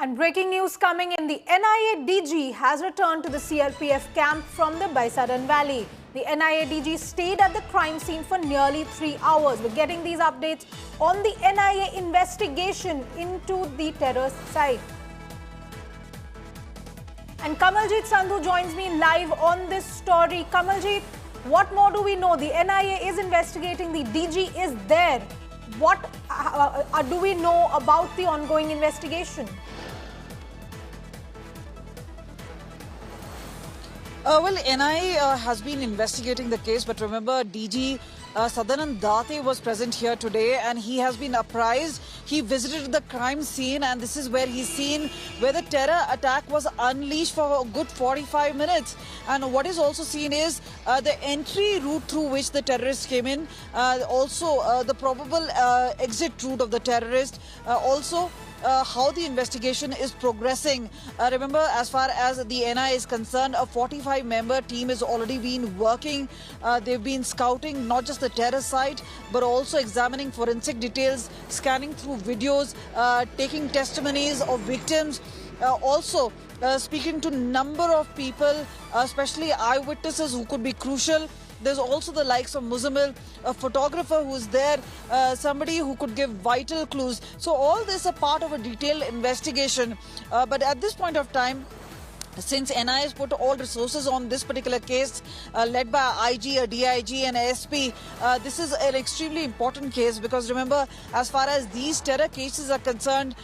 And breaking news coming in, the NIA DG has returned to the CRPF camp from the Baisaran Valley. The NIA DG stayed at the crime scene for nearly 3 hours. We're getting these updates on the NIA investigation into the terrorist site. And Kamaljeet Sandhu joins me live on this story. Kamaljeet, what more do we know? The NIA is investigating, the DG is there. What do we know about the ongoing investigation? Well, NIA has been investigating the case, but remember, DG Sadanand Date was present here today and he has been apprised. He visited the crime scene and this is where he's seen where the terror attack was unleashed for a good 45 minutes. And what is also seen is the entry route through which the terrorists came in, also the probable exit route of the terrorist, also how the investigation is progressing. Remember, as far as the NIA is concerned, a 45-member team has already been working. They've been scouting not just the terror site, but also examining forensic details, scanning through videos, taking testimonies of victims, also speaking to number of people, especially eyewitnesses who could be crucial. There's also the likes of Muzammil, a photographer who's there, somebody who could give vital clues. So all this a part of a detailed investigation. But at this point of time, since NIA has put all resources on this particular case, led by IG, a DIG and a SP, this is an extremely important case because remember, as far as these terror cases are concerned,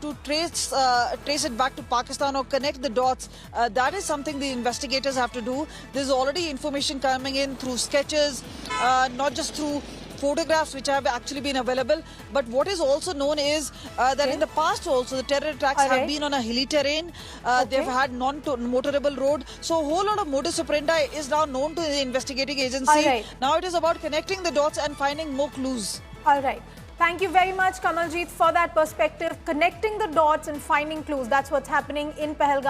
to trace it back to Pakistan or connect the dots, that is something the investigators have to do. There's already information coming in through sketches, not just through photographs which have actually been available, but what is also known is that in the past also the terror attacks have been on a hilly terrain. They've had non-motorable road, so a whole lot of modus operandi is now known to the investigating agency. Now it is about connecting the dots and finding more clues. All right. Thank you very much, Kamaljeet, for that perspective. Connecting the dots and finding clues. That's what's happening in Pahalgam.